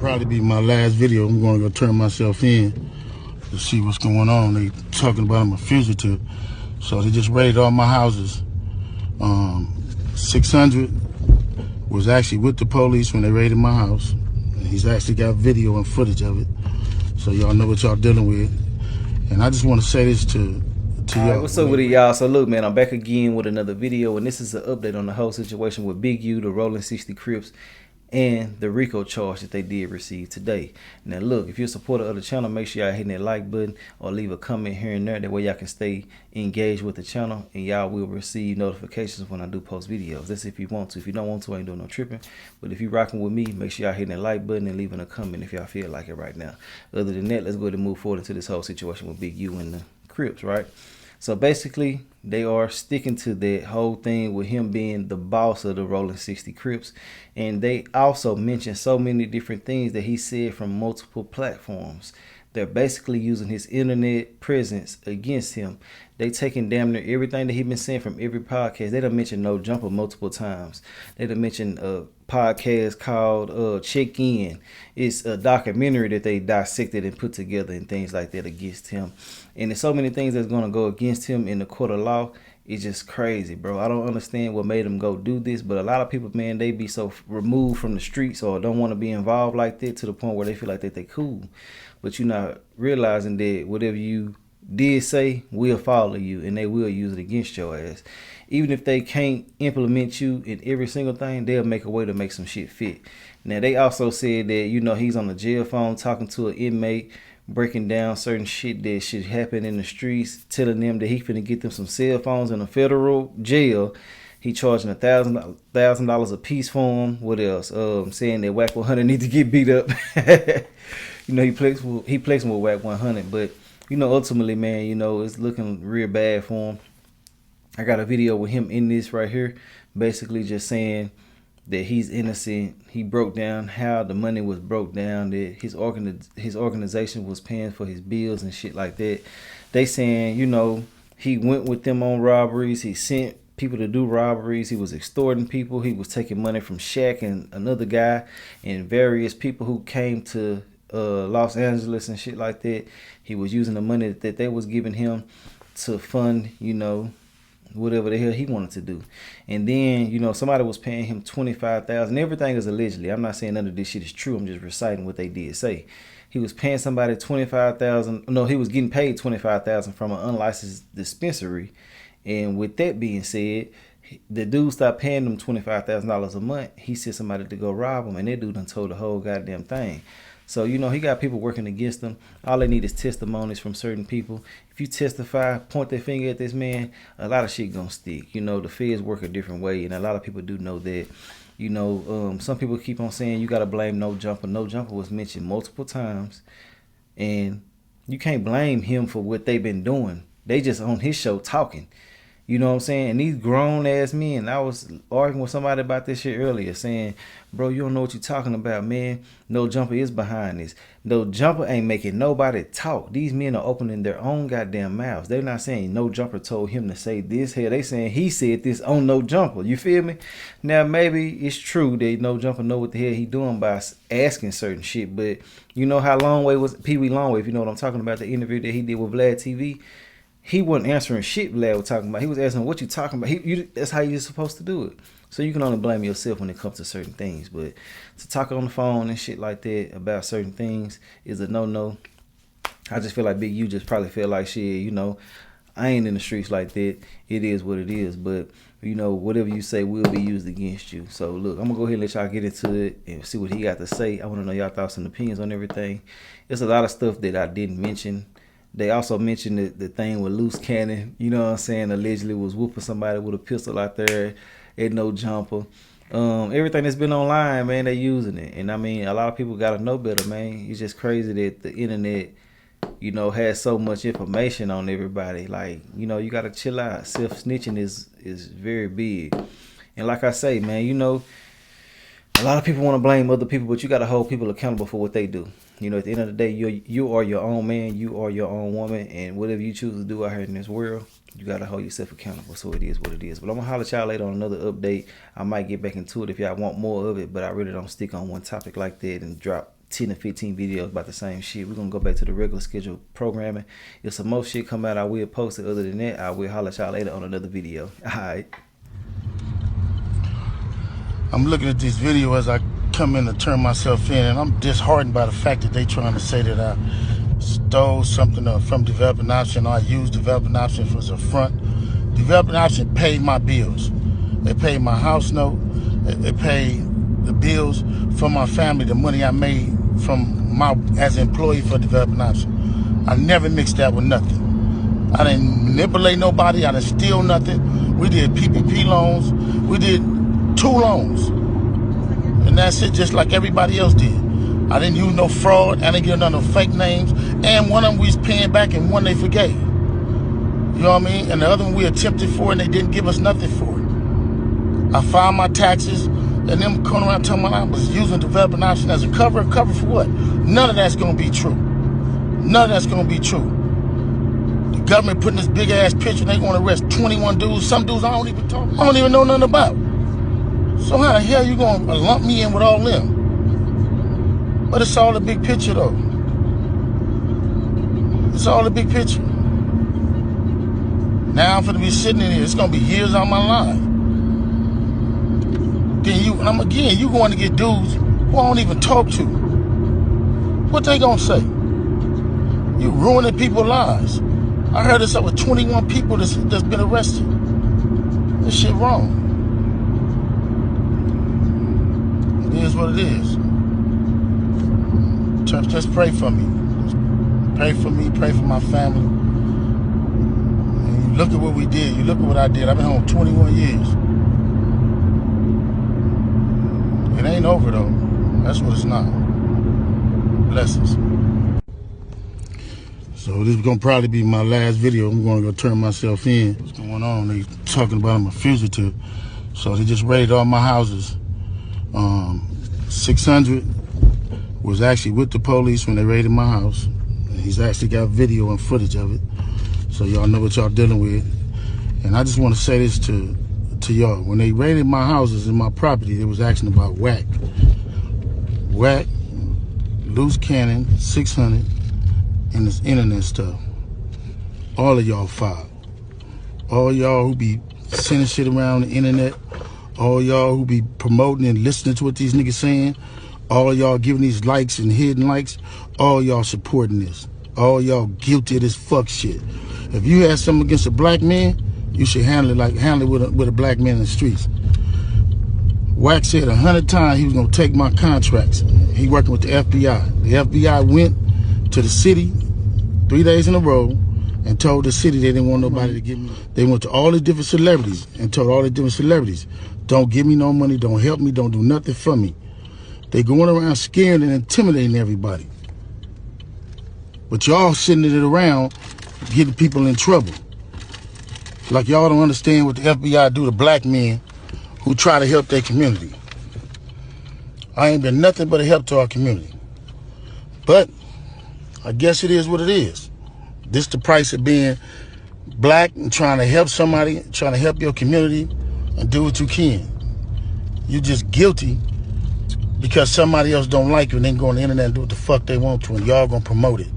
probably be my last video. I'm going to go turn myself in to see what's going on. They talking about I'm a fugitive. So they just raided all my houses. 600 was actually with the police when they raided my house. And he's actually got video and footage of it. So y'all know what y'all dealing with. And I just want to say this to y'all. Right, what's up with it, y'all? So look, man, I'm back again with another video, and this is an update on the whole situation with Big U, the Rolling 60 Crips, and the Rico charge that they did receive today. Now look, if you're a supporter of the channel, make sure y'all hitting that like button or leave a comment here and there. That way y'all can stay engaged with the channel and y'all will receive notifications when I do post videos. That's if you want to. If you don't want to, I ain't doing no tripping. But if you're rocking with me, make sure y'all hitting that like button and leaving a comment if y'all feel like it right now. Other than that, let's go ahead and move forward into this whole situation with Big U and the Crips, right? So basically, they are sticking to that whole thing with him being the boss of the Rolling 60 Crips. And they also mentioned so many different things that he said from multiple platforms. They're basically using his internet presence against him. They taking damn near everything that he been saying from every podcast. They done mentioned No Jumper multiple times. They done mentioned a podcast called Check In. It's a documentary that they dissected and put together and things like that against him. And there's so many things that's going to go against him in the court of law. It's just crazy, bro. I don't understand what made him go do this, but a lot of people, man, they be so removed from the streets or don't want to be involved like that to the point where they feel like that they cool. But you're not realizing that whatever you did say will follow you, and they will use it against your ass. Even if they can't implement you in every single thing, they'll make a way to make some shit fit. Now, they also said that, you know, he's on the jail phone talking to an inmate, breaking down certain shit that should happen in the streets, telling them that he finna get them some cell phones in a federal jail. He charging $1,000 a piece for them. What else? Saying that Whack 100 need to get beat up. You know, he flexing with Whack 100, but you know, ultimately, man, you know, it's looking real bad for him. I got a video with him in this right here, basically just saying that he's innocent. He broke down how the money was broke down, that his organization was paying for his bills and shit like that. They saying, you know, he went with them on robberies. He sent people to do robberies. He was extorting people. He was taking money from Shaq and another guy and various people who came to Los Angeles and shit like that. He was using the money that they was giving him to fund, you know, whatever the hell he wanted to do. And then, you know, somebody was paying him $25,000. Everything is allegedly. I'm not saying none of this shit is true. I'm just reciting what they did say. He was paying somebody $25,000. No, he was getting paid $25,000 from an unlicensed dispensary. And with that being said, the dude stopped paying them $25,000 a month. He sent somebody to go rob him, and that dude done told the whole goddamn thing. So, you know, he got people working against him. All they need is testimonies from certain people. If you testify, point their finger at this man, a lot of shit gonna stick. You know, the feds work a different way, and a lot of people do know that. You know, some people keep on saying you gotta blame No Jumper. No Jumper was mentioned multiple times, and you can't blame him for what they've been doing. They just on his show talking. You know what I'm saying? And these grown ass men, I was arguing with somebody about this shit earlier, saying, bro, you don't know what you're talking about, man. No Jumper is behind this. No Jumper ain't making nobody talk. These men are opening their own goddamn mouths. They're not saying No Jumper told him to say this. Hell, they saying he said this on No Jumper. You feel me? Now, maybe it's true that No Jumper know what the hell he doing by asking certain shit, but you know how Longway was, Pee Wee Longway, if you know what I'm talking about, the interview that he did with Vlad TV? He wasn't answering shit Vlad was talking about. He was asking what you talking about. That's how you're supposed to do it. So you can only blame yourself when it comes to certain things. But to talk on the phone and shit like that about certain things is a no-no. I just feel like Big U just probably feel like shit, you know, I ain't in the streets like that. It is what it is. But, you know, whatever you say will be used against you. So, look, I'm going to go ahead and let y'all get into it and see what he got to say. I want to know y'all thoughts and opinions on everything. There's a lot of stuff that I didn't mention. They also mentioned the thing with Loose Cannon, you know what I'm saying, allegedly was whooping somebody with a pistol out there at No Jumper. Everything that's been online, man, they using it. And I mean, a lot of people got to know better, man. It's just crazy that the internet, you know, has so much information on everybody. Like, you know, you got to chill out. Self-snitching is very big. And like I say, man, you know, a lot of people want to blame other people, but you got to hold people accountable for what they do. You know, at the end of the day, you are your own man, you are your own woman, and whatever you choose to do out here in this world, you got to hold yourself accountable. So it is what it is. But I'm going to holler at y'all later on another update. I might get back into it if y'all want more of it, but I really don't stick on one topic like that and drop 10 to 15 videos about the same shit. We're gonna go back to the regular scheduled programming. If some more shit come out, I will post it. Other than that, I will holler at y'all later on another video. Alright. I'm looking at this video as I come in to turn myself in, and I'm disheartened by the fact that they trying to say that I stole something from Developing Option, or I used Developing Option as a front. Developing Option paid my bills. They paid my house note. They paid the bills for my family, the money I made as an employee for Developing Option. I never mixed that with nothing. I didn't manipulate nobody. I didn't steal nothing. We did PPP loans. We did 2 loans. And that's it, just like everybody else did. I didn't use no fraud. I didn't give none of fake names. And one of them we was paying back and one they forgave. You know what I mean? And the other one we attempted for and they didn't give us nothing for it. I filed my taxes and them coming around telling me I was using Developing Option as a cover. Cover for what? None of that's going to be true. None of that's going to be true. The government putting this big ass picture and they going to arrest 21 dudes. Some dudes I don't even know nothing about. So how the hell you going to lump me in with all them? But it's all the big picture though. It's all the big picture. Now I'm finna be sitting in here. It's gonna be years on my life. Then you going to get dudes who I don't even talk to. What they gonna say? You ruining people's lives. I heard it's over 21 people that's been arrested. This shit wrong. It is what it is. Church, just pray for me. Pray for me, pray for my family. And you look at what we did. You look at what I did. I've been home 21 years. It ain't over though. That's what it's not. Blessings. So this is gonna probably be my last video. I'm gonna go turn myself in. What's going on? They talking about I'm a fugitive. So they just raided all my houses. 600 was actually with the police when they raided my house. And he's actually got video and footage of it. So y'all know what y'all dealing with. And I just want to say this to y'all. When they raided my houses and my property, they was asking about whack, loose cannon, 600, and this internet stuff. All of y'all filed. All y'all who be sending shit around the internet, all y'all who be promoting and listening to what these niggas saying, all y'all giving these likes and hidden likes, all y'all supporting this. All y'all guilty of this fuck shit. If you had something against a black man, you should handle it with a black man in the streets. Wack said 100 times he was gonna take my contracts. He working with the FBI. The FBI went to the city 3 days in a row and told the city they didn't want nobody to give me. They went to all the different celebrities and told all the different celebrities, don't give me no money, don't help me, don't do nothing for me. They going around scaring and intimidating everybody. But y'all sitting it around getting people in trouble. Like y'all don't understand what the FBI do to black men who try to help their community. I ain't been nothing but a help to our community. But I guess it is what it is. This the price of being black and trying to help somebody, trying to help your community and do what you can. You just guilty because somebody else don't like you and then go on the internet and do what the fuck they want to and y'all gonna promote it.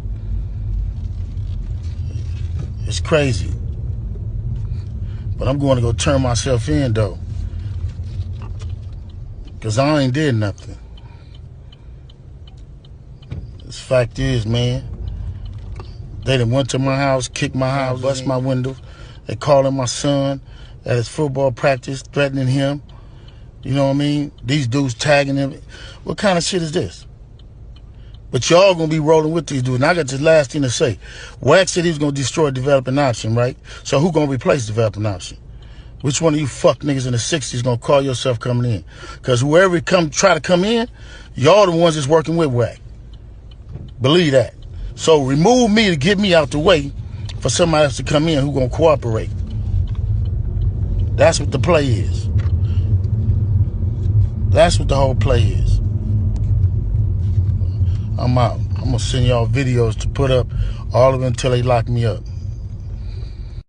It's crazy. But I'm going to go turn myself in though. Cause I ain't did nothing. This fact is, man, they done went to my house, kicked my house, bust my windows. They calling my son at his football practice, threatening him. You know what I mean? These dudes tagging him. What kind of shit is this? But y'all gonna be rolling with these dudes. And I got this last thing to say. Wack said he was gonna destroy Developing Option, right? So who gonna replace Developing Option? Which one of you fuck niggas in the 60s gonna call yourself coming in? Cause whoever try to come in, y'all the ones that's working with Wack. Believe that. So remove me to get me out the way for somebody else to come in who gonna cooperate. That's what the play is. That's what the whole play is. I'm out. I'm gonna send y'all videos to put up, all of them until they lock me up.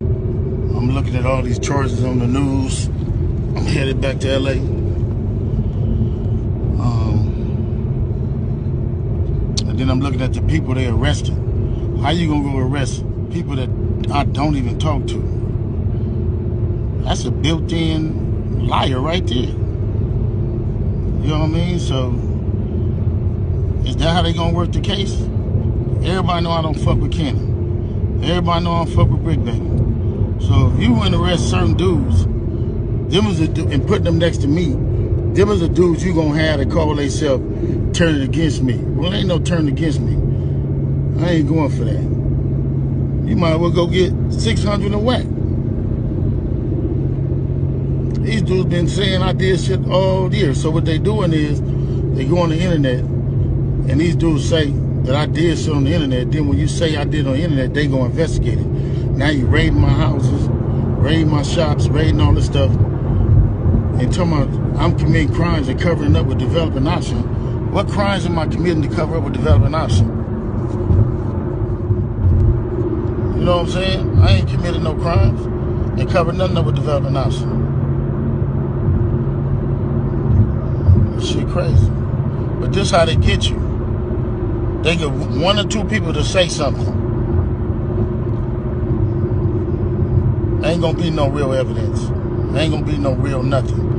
I'm looking at all these charges on the news. I'm headed back to LA. then I'm looking at the people they arrested. How you gonna go arrest people that I don't even talk to? That's a built-in liar right there. You know what I mean? So, is that how they gonna work the case? Everybody know I don't fuck with Cannon. Everybody know I don't fuck with Brick Baby. So if you went to arrest certain dudes, and put them next to me, them is the dudes you gonna have to call themselves turning against me. Well, ain't no turning against me. I ain't going for that. You might as well go get 600 and whack. These dudes been saying I did shit all year. So what they doing is, they go on the internet, and these dudes say that I did shit on the internet. Then when you say I did on the internet, they go investigate it. Now you raiding my houses, raiding my shops, raiding all this stuff. And talking about I'm committing crimes and covering up with developing option. What crimes am I committing to cover up with developing option? You know what I'm saying? I ain't committed no crimes and covered nothing up with developing option. This shit crazy. But this how they get you. They get one or two people to say something. Ain't gonna be no real evidence. Ain't gonna be no real nothing.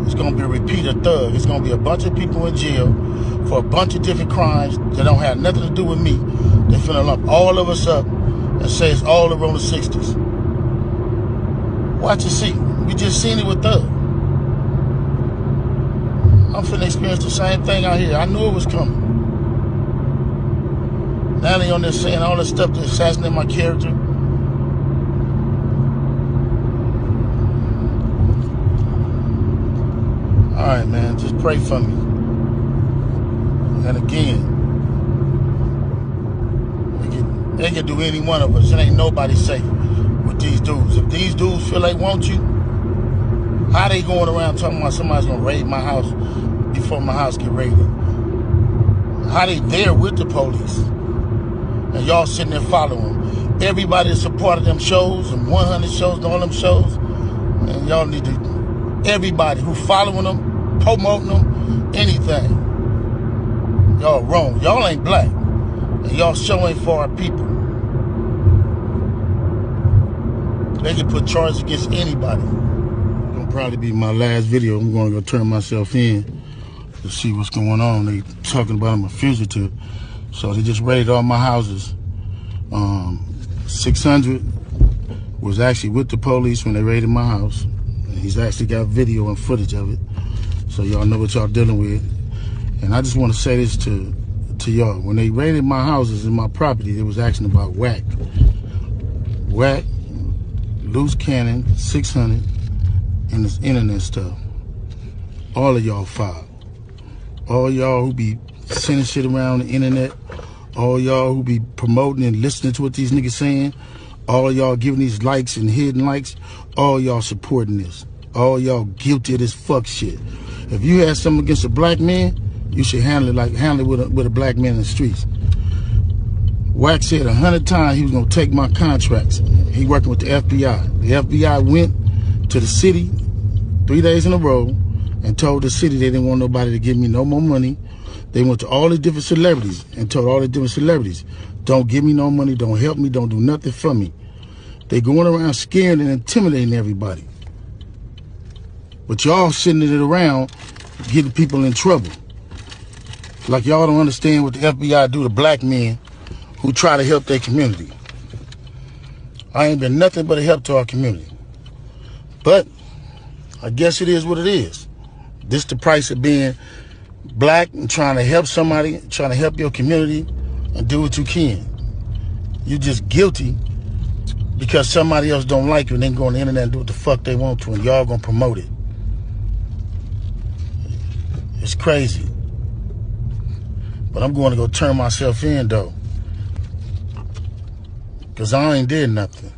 It's gonna be a repeater thug. It's gonna be a bunch of people in jail for a bunch of different crimes that don't have nothing to do with me. They finna lump all of us up and say it's all the Roller 60s. Watch and see. We just seen it with Thug. I'm finna experience the same thing out here. I knew it was coming. Now they on there saying all this stuff to assassinate my character. Alright, man, just pray for me. And again, they can do any one of us. It ain't nobody safe with these dudes. If these dudes feel they want you, how they going around talking about somebody's gonna raid my house before my house get raided? How they there with the police? And y'all sitting there following them. Everybody that's a part of them shows, and 100 shows, and all them shows, and y'all need to, everybody who following them, promoting them, anything. Y'all wrong. Y'all ain't black. And y'all show ain't for our people. They can put charges against anybody. It's gonna probably be my last video. I'm gonna go turn myself in to see what's going on. They talking about I'm a fugitive. So they just raided all my houses. 600 was actually with the police when they raided my house. And he's actually got video and footage of it. So y'all know what y'all dealing with. And I just want to say this to y'all. When they raided my houses and my property, they was asking about whack. Whack, loose cannon, 600, and this internet stuff. All of y'all filed. All y'all who be sending shit around the internet, all y'all who be promoting and listening to what these niggas saying, all y'all giving these likes and hidden likes, all y'all supporting this. All y'all guilty of this fuck shit. If you had something against a black man, you should handle it with a black man in the streets. Wack said 100 times he was gonna take my contracts. He working with the FBI. The FBI went to the city 3 days in a row and told the city they didn't want nobody to give me no more money. They went to all the different celebrities and told all the different celebrities, don't give me no money, don't help me, don't do nothing for me. They going around scaring and intimidating everybody. But y'all sending it around getting people in trouble. Like y'all don't understand what the FBI do to black men who try to help their community. I ain't been nothing but a help to our community. But I guess it is what it is. This the price of being black and trying to help somebody, trying to help your community and do what you can. You just guilty because somebody else don't like you and they can go on the internet and do what the fuck they want to and y'all gonna promote it. It's crazy. But I'm going to go turn myself in though. Cause I ain't did nothing.